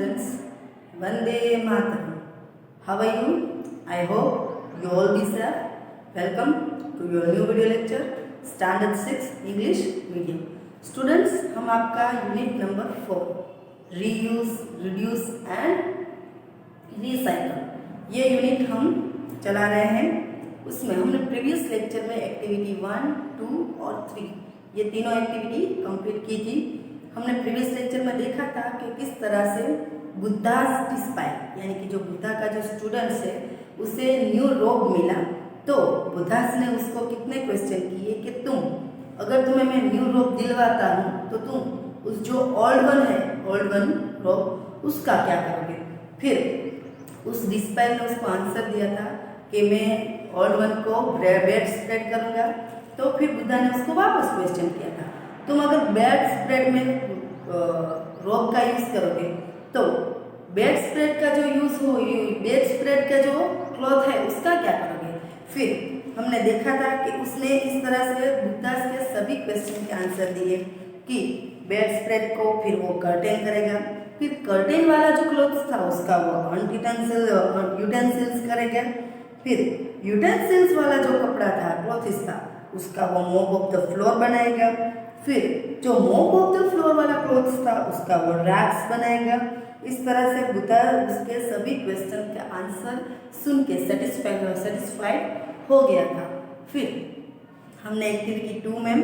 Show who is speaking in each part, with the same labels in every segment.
Speaker 1: students, Vande Mataram. How are you? I hope you all be safe. Welcome to your new video lecture, Standard 6 English Medium. Students, हम आपका unit number 4 reuse, reduce and recycle ये unit हम चला रहे हैं। उसमें हमने previous lecture में एक्टिविटी 1, 2 और 3 ये तीनों एक्टिविटी कंप्लीट की थी। हमने प्रीवियस लेक्चर में देखा था कि किस तरह से बुद्धास डिस्पाइट यानी कि जो बुद्धा का जो स्टूडेंट्स है उसे न्यू रोब मिला, तो बुद्धास ने उसको कितने क्वेश्चन किए कि अगर तुम्हें मैं न्यू रोब दिलवाता हूँ तो तुम उस जो ओल्ड वन रोब उसका क्या करोगे। फिर उस डिस्पाइट ने उसको आंसर दिया था कि मैं ओल्ड वन को बेड स्प्रेड करूँगा। तो फिर बुद्धा ने उसको वापस क्वेश्चन किया था, तुम अगर बेड स्प्रेड में रोब का यूज़ करोगे तो बेड स्प्रेड का जो बेड स्प्रेड का जो क्लॉथ है उसका क्या करोगे। फिर हमने देखा था कि उसने इस तरह से बुद्धा के सभी क्वेश्चन के आंसर दिए कि बेड स्प्रेड को फिर वो कर्टेन करेगा, फिर कर्टेन वाला जो क्लॉथ्स था उसका वो यूटेंसिल्स करेगा, फिर यूटेंसिल्स वाला जो कपड़ा था क्लॉथ्स था उसका वो मॉप ऑफ द फ्लोर बनाएगा, फिर जो मॉप ऑफ द फ्लोर वाला क्लॉथ्स था उसका वो रैक्स बनाएगा। इस तरह से बुद्धा उसके सभी क्वेश्चन के आंसर सुन के सेटिस्फाइड हो गया था। फिर हमने एक्टिविटी 2 में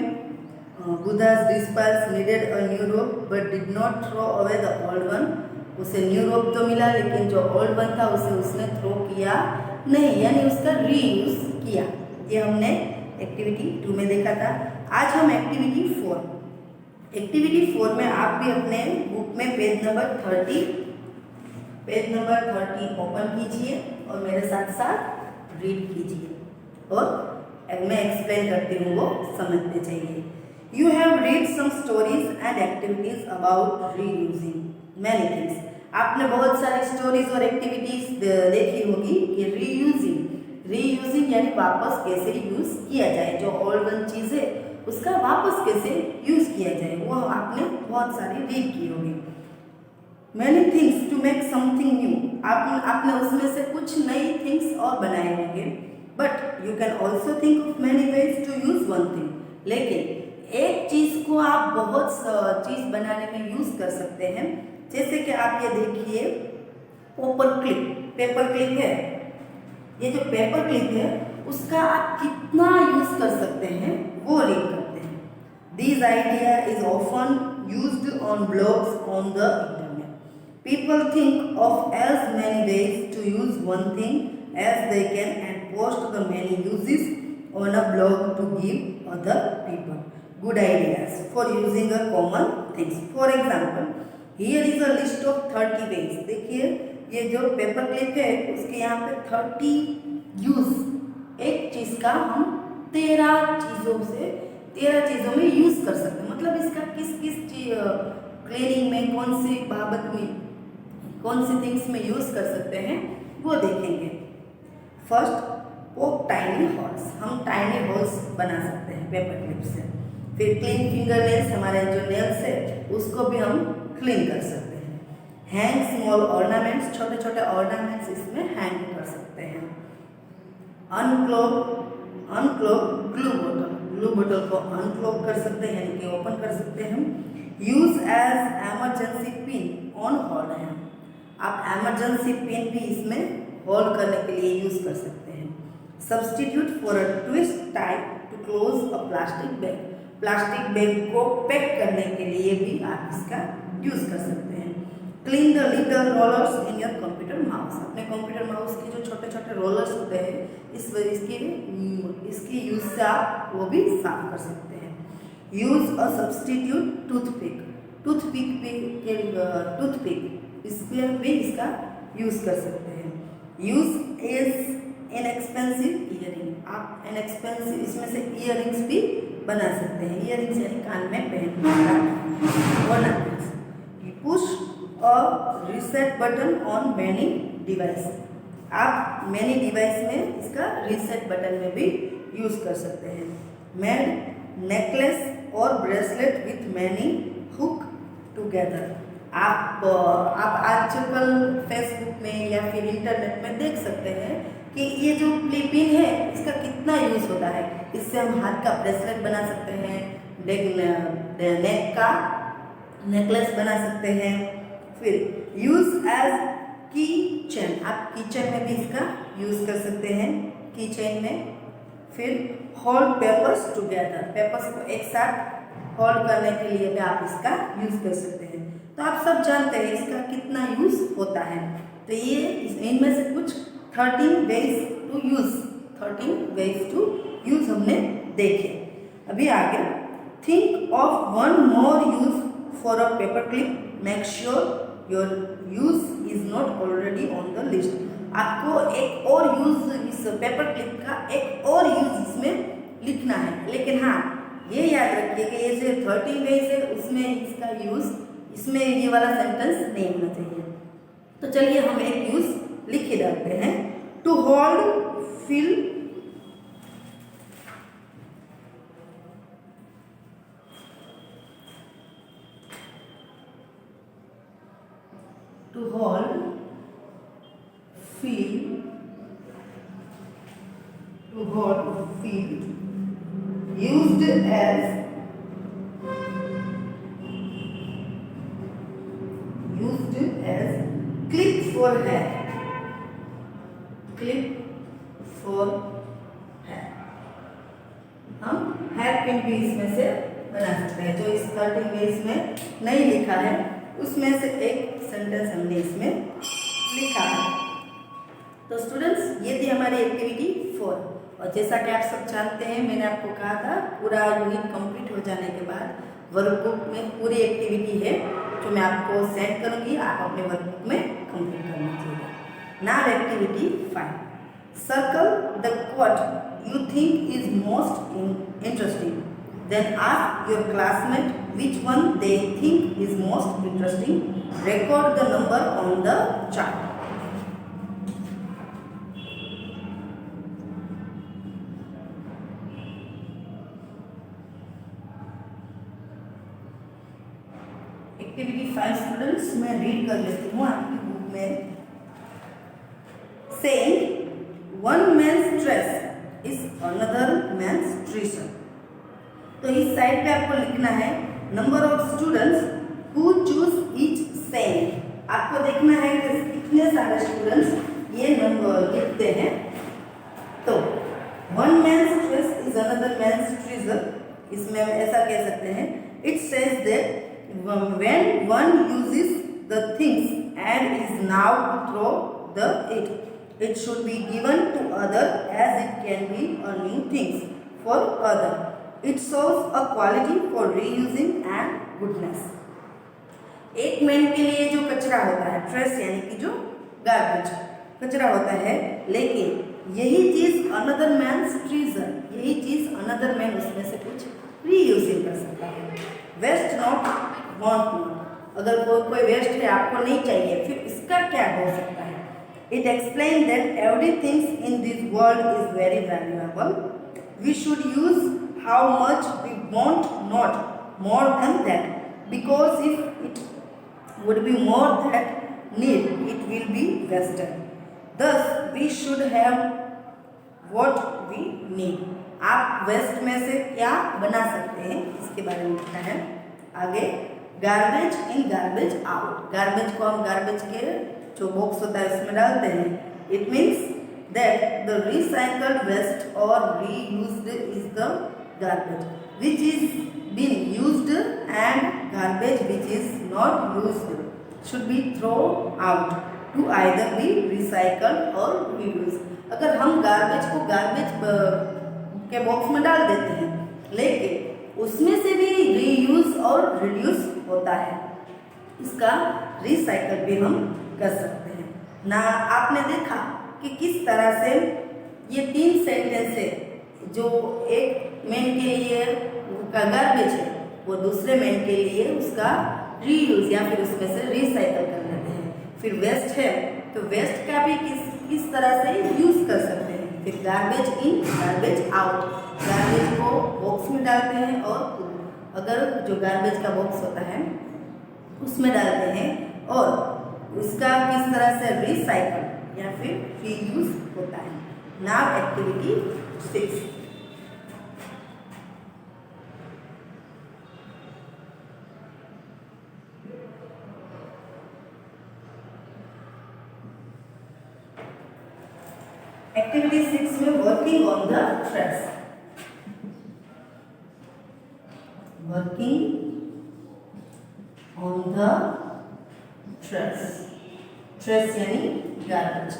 Speaker 1: बुद्धा's disciples needed a new robe but did not throw away the old one। उसे न्यू रोब तो मिला लेकिन जो ओल्ड वन था उसे उसने थ्रो किया नहीं, यानी उसका रीयूज किया। ये हमने एक्टिविटी 2 में देखा था। आज हम एक्टिविटी 4 में आप भी अपने बुक में पेज नंबर 30 ओपन कीजिए और मेरे साथ साथ रीड कीजिए और मैं एक्सप्लेन करती हूँ वो समझते चाहिए। You have read some stories and activities about reusing many things. आपने बहुत सारी स्टोरीज और एक्टिविटीज देखी होगी कि रीयूजिंग यानी वापस कैसे यूज किया जाए, जो ओल्ड वन चीज़ है उसका वापस कैसे यूज किया जाए, वो आपने बहुत सारी रीड की होगी। Many things to make something new, आपने उसमें से कुछ नई थिंग्स और बनाए होंगे। But you can also think of many ways to use one thing, लेकिन एक चीज़ को आप बहुत चीज़ बनाने में यूज कर सकते हैं। जैसे कि आप ये देखिए पेपर क्लिप है, ये जो पेपर क्लिप है उसका आप कितना यूज कर सकते हैं वो रीड करते हैं। This idea is often used on blogs on the internet. People think of as many ways to use one thing as they can and post the many uses on a blog to give other people good ideas for using a common things. For example here is a list of 30 ways. देखिए ये जो paper clip है उसके यहाँ पे 30 use, एक चीज़ का हम 13 चीज़ों में यूज़ कर सकते हैं। मतलब इसका किस क्लीनिंग में कौन सी बाबत में कौन सी थिंग्स में यूज़ कर सकते हैं वो देखेंगे। फर्स्ट पोक टाइनी होल्स, हम टाइनी होल्स बना सकते हैं पेपर क्लिप से। फिर क्लीन फिंगर नेल्स, हमारे जो नेल्स है उसको भी हम क्लीन कर सकते हैं। हैंग स्मॉल ऑर्नामेंट्स, छोटे छोटे ऑर्नामेंट्स इसमें हैंग कर सकते हैं। अनक्लोग ग्लू बोतल को अनक्लोग कर सकते हैं यानी कि ओपन कर सकते हैं। Use as emergency pin on hold है, आप एमरजेंसी पिन भी इसमें होल्ड करने के लिए यूज कर सकते हैं। Substitute for a twist type two close a plastic bag को पैक करने के लिए भी आप इसका यूज कर सकते हैं। Clean the little rollers in your computer mouse, अपने कंप्यूटर माउस के जो छोटे छोटे रोलर्स होते हैं इसकी यूज से आप वो भी साफ कर सकते हैं। यूज अ सब्सटीट्यूट टूथपिक इसमें भी इसका यूज कर सकते हैं। यूज इज इनएक्सपेंसिव इयरिंग, आप इनएक्सपेंसिव इसमें से इयरिंग्स भी बना सकते हैं। इयरिंग्स यानी कान में पहनना। Push a reset button on many device, आप मैनी डिवाइस में इसका रीसेट बटन में भी यूज कर सकते हैं। मेड नेकलेस और bracelet with many hook together, आप आजकल फेसबुक में या फिर इंटरनेट में देख सकते हैं कि ये जो पिन है इसका कितना यूज़ होता है। इससे हम हाथ का ब्रेसलेट बना सकते हैं, नेक का नेकलेस बना सकते हैं। फिर यूज एज की चेन, आप किचन में भी इसका यूज कर सकते हैं, की चेन में। फिर होल्ड पेपर्स टुगेदर, पेपर्स को एक साथ होल्ड करने के लिए भी आप इसका यूज कर सकते हैं। तो आप सब जानते हैं इसका कितना यूज होता है। तो ये इनमें से कुछ 13 ways to use, 13 ways to use हमने देखे। अभी आगे, think of one more use for a paper clip, make sure your use is not already on the list. आपको एक और यूज, इस पेपर क्लिप का एक और यूज इसमें लिखना है, लेकिन हाँ ये याद रखिए कि ये जो 13 वेज है उसमें इसका यूज, इसमें ये वाला सेंटेंस नहीं होना चाहिए। तो चलिए हम एक यूज लिख के डालते हैं। To hold fill, to hold fill, to hold fill, used as clip for hair, clip for hair। हम हेयर पिन भी इसमें से बना सकते हैं। जो इस 13 वेज में नहीं लिखा है उसमें से एक सेंटेंस हमने इसमें लिखा है। तो स्टूडेंट्स ये थी हमारी एक्टिविटी 4। और जैसा कि आप सब जानते हैं, मैंने आपको कहा था पूरा यूनिट कंप्लीट हो जाने के बाद वर्कबुक में पूरी एक्टिविटी है जो मैं आपको सेंड करूंगी, आप अपने वर्कबुक में कंप्लीट करना चाहिए। Now activity 5, circle the quote you think is most interesting, then ask your classmate which one they think is most interesting, record the number on the chart. Activity 5 students मैं read कर लेती हूँ आपकी book में। Saying one man's dress is another man's treasure. तो इस side पे आपको लिखना है number of students who choose each saying. आपको देखना है कि कितने सारे स्टूडेंट्स ये नंबर लिखते हैं। तो one man's dress is another man's treasure, इसमें हम ऐसा कह सकते हैं, it says that when one uses the things and is now to throw it should be given to other as it can be a new things for other. It shows a quality for reusing and goodness. एक man के लिए जो कचरा होता है, trace यानी कि जो गार्बेज कचरा होता है, लेकिन यही चीज अनदर मैन्स ट्रेजर, यही चीज अनदर मैन उसमें से कुछ रीयूजिंग कर सकता है। वेस्ट नॉट वांट नॉट, अगर कोई वेस्ट है आपको नहीं चाहिए, फिर इसका क्या हो सकता है? It explain that everything in this world is very valuable, we should use how much we want, not more than that, because if it would be more that need it will be wasted, thus we should have what we need. आप waste में से क्या बना सकते हैं इसके बारे में लिखना है। आगे, garbage in garbage out, garbage को हम गार्बेज के जो बॉक्स होता है उसमें डालते हैं। It means that the recycled waste और reused is the garbage which is been used and garbage which is not used should be throw out to either be recycled और रीयूज। अगर हम गार्बेज को गार्बेज के box में डाल देते हैं, लेकिन उसमें से भी रीयूज और रिड्यूस होता है, इसका रिसाइकल भी हम कर सकते हैं ना। आपने देखा कि किस तरह से ये 3 सेंटेंस है, जो एक मैन के लिए का गार्बेज है वो दूसरे मैन के लिए उसका रीयूज या फिर उसमें से रिसाइकल कर लेते हैं। फिर वेस्ट है तो वेस्ट का भी किस तरह से यूज कर सकते हैं। फिर garbage in garbage out, garbage को बॉक्स में डालते हैं और अगर जो गार्बेज का बॉक्स होता है उसमें डालते हैं और उसका किस तरह से रिसाइकल या फिर रीयूज होता है। Now activity 6। एक्टिविटी 6 में working on the trace. Working on the trace. Trace यानी गार्बेज,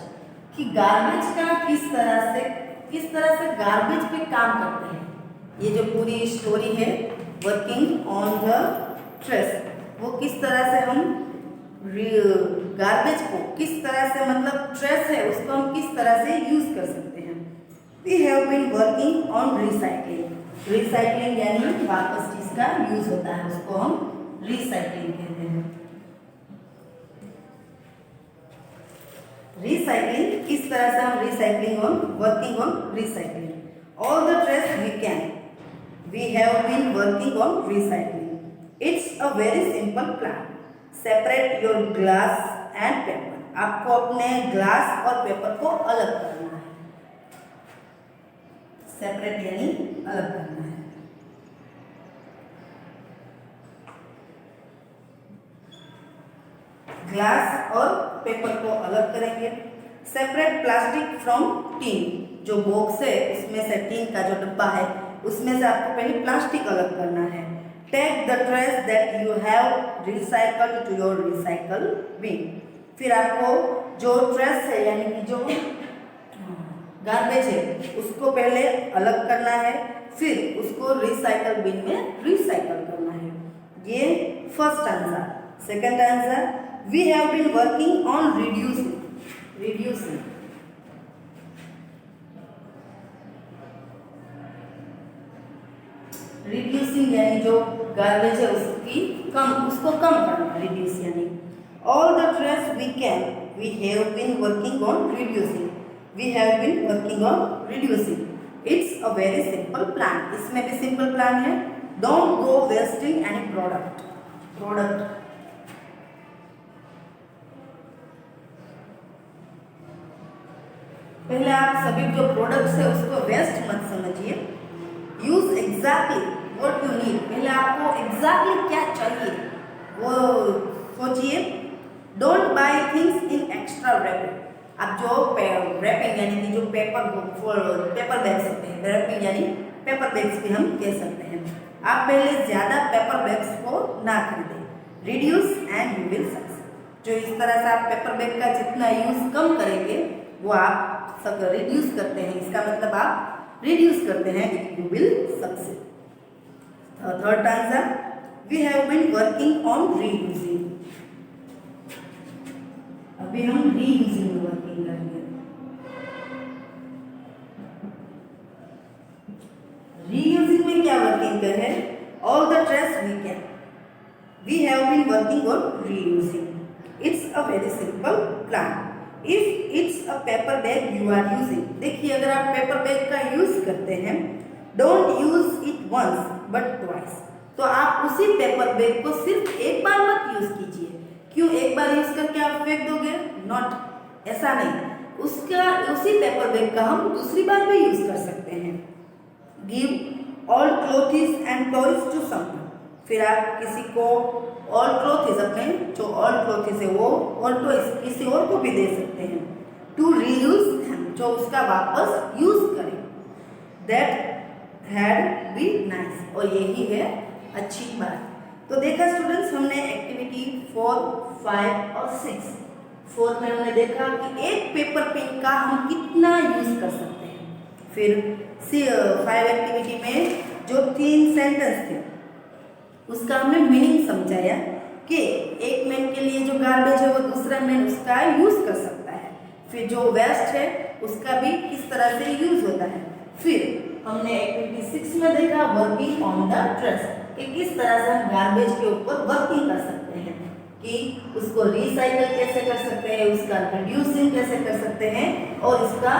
Speaker 1: कि गार्बेज का किस तरह से गार्बेज पे काम करते हैं। ये जो पूरी स्टोरी है वर्किंग ऑन द ट्रेस, वो किस तरह से हम गार्बेज को किस तरह से, मतलब ट्रेस है उसको हम किस तरह से यूज कर सकते हैं। We have been working on recycling. Recycling यानी वापस चीज का यूज होता है, उसको हम रिसाइकलिंग कहते हैं। रिसाइकलिंग, किस तरह से हम recycling on working on recycling. All the trash we can, we have been working on recycling. It's a very simple plan. Separate your glass and paper. आपको अपने ग्लास और पेपर को अलग करना है। सेपरेट यानी अलग करना है। ग्लास और पेपर को अलग करेंगे। Separate plastic from tin. जो बॉक्स है उसमें से, टीन का जो डब्बा है उसमें से आपको पहले प्लास्टिक अलग करना है। Take the trash that you have recycled to your recycle bin. फिर आपको जो ट्रेस है यानी कि जो गार्बेज है उसको पहले अलग करना है, फिर उसको रिसाइकल बिन में रिसाइकल करना है। ये first answer. Second answer, we have been working on reducing. Reducing reducing यानी जो गार्बेज है उसको कम करना। रिड्यूस यानी all the trash we can, we have been working on reducing. We have been working on reducing. It's a very simple plan. इसमें भी simple plan है। Don't go wasting any product. पहले आप सभी जो प्रोडक्ट्स है उसको वेस्ट मत समझिए। Use exactly what you need. पहले आपको एग्जैक्टली क्या चाहिए वो सोचिए। Don't buy things in extra wrapping. आप जो रैपिंग यानी कि जो पेपर बैग्स होते हैं, रैपिंग यानी पेपर बैग्स भी हम कह सकते हैं। आप पहले ज़्यादा पेपर बैग्स को ना खरीदें। Reduce and you will success. जो इस तरह से आप पेपर बैग का जितना यूज कम करेंगे वो आप सब रिड्यूस करते हैं, इसका मतलब आप रिड्यूस करते हैं, you will success. Third answer, we have been working on reusing. अभी हम रीयूजिंग में वर्किंग करेंगे। रीयूजिंग में क्या वर्किंग कर है? All the trash we can, we have been working on reusing. It's a very simple plan. If it's a paper bag you are using. देखिए अगर आप पेपर बैग का यूज करते हैं, don't use it once but twice. तो आप उसी paper bag को सिर्फ एक बार मत यूज कीजिए। क्यों एक बार यूज करके आप फेंक दोगे? नॉट, ऐसा नहीं। उसी पेपर बैग का हम दूसरी बार भी यूज कर सकते हैं। Give all clothes and toys to someone. फिर आप किसी को ऑल क्लोथ्स, अपने जो ऑल क्लोथ्स है वो और टॉयज किसी और को भी दे सकते हैं। टू रीयूज देम, जो उसका वापस यूज करें। दैट हैड बी नाइस, और यही है अच्छी बात। तो देखा स्टूडेंट्स, हमने एक्टिविटी 4, 5 और 6, 4 में हमने देखा कि एक पेपर पेन का हम कितना यूज कर सकते हैं। फिर 5 एक्टिविटी में जो 3 सेंटेंस थे उसका हमने मीनिंग समझाया कि एक मैन के लिए जो गार्बेज है वो दूसरा मैन उसका यूज कर सकता है। फिर जो वेस्ट है उसका भी किस तरह से यूज होता है। फिर हमने एक्टिविटी 6 में देखा वर्किंग ऑन द ट्रेस, कि किस तरह से हम गार्बेज के ऊपर वर्किंग कर सकते हैं, कि उसको रिसाइकल कैसे कर सकते हैं, उसका रिड्यूसिंग कैसे कर सकते हैं और इसका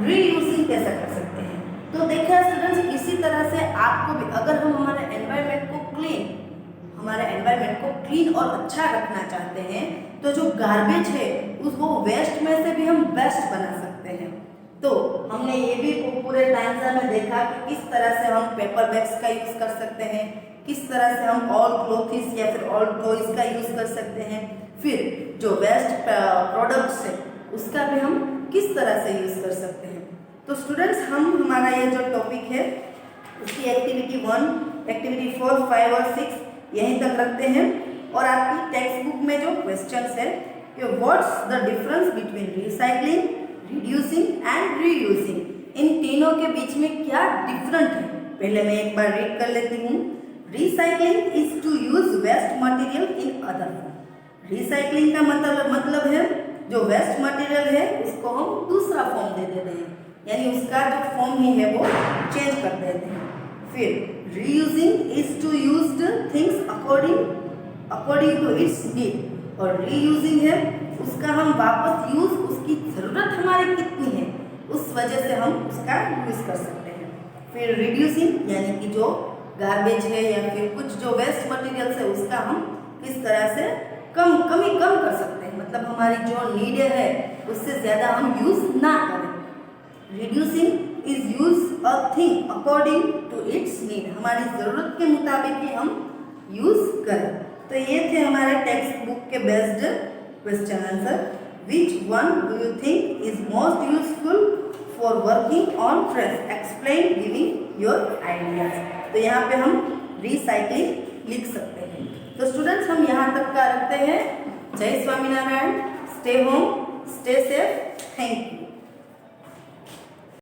Speaker 1: रीयूजिंग कैसे कर सकते हैं। तो देखा स्टूडेंट्स, इसी तरह से आपको भी, अगर हम हमारे एनवायरनमेंट को क्लीन, हमारे एनवायरनमेंट को क्लीन और अच्छा रखना चाहते हैं तो जो गार्बेज है उसको वेस्ट में से भी हम बेस्ट बना सकते हैं। तो हमने ये भी पूरे टाइम्स में देखा कि किस तरह से हम पेपर बैग्स का यूज कर सकते हैं, किस तरह से हम ऑल क्लोथ्स या फिर ऑल टॉयज का यूज कर सकते हैं, फिर जो वेस्ट प्रोडक्ट्स है उसका भी हम किस तरह से यूज कर सकते हैं। तो स्टूडेंट्स हम हमारा ये जो टॉपिक है उसकी एक्टिविटी 1, एक्टिविटी 4, 5 और 6 यहीं तक रखते हैं। और आपकी टेक्स्ट बुक में जो क्वेश्चंस है कि what's the difference between recycling, reducing and reusing, इन तीनों के बीच में क्या डिफरेंट है पहले मैं एक बार रीड कर लेती हूँ। Recycling is to use waste material in other form. Recycling का मतलब है जो वेस्ट मटेरियल है उसको हम दूसरा फॉर्म दे देते हैं, यानी उसका जो फॉर्म ही है वो चेंज कर देते हैं। फिर reusing is to use things according to its need, और रीयूजिंग है उसका हम वापस यूज, उसकी ज़रूरत हमारी कितनी है उस वजह से हम उसका यूज कर सकते हैं। फिर रिड्यूसिंग यानी कि जो गार्बेज है या फिर कुछ जो वेस्ट मटेरियल्स है उसका हम किस तरह से कम कर सकते हैं, मतलब हमारी जो नीड है उससे ज़्यादा हम यूज ना करें। Reducing is use a thing according to its need, हमारी ज़रूरत के मुताबिक ही हम यूज करें। तो ये थे हमारे टेक्स्ट बुक के based question answer. Which one do you think is most useful for working on trace, explain giving your ideas. तो यहाँ पे हम रिसाइकलिंग लिख सकते हैं। तो स्टूडेंट्स हम यहाँ तक का रखते हैं। जय Swaminarayan, stay home, stay safe, thank you.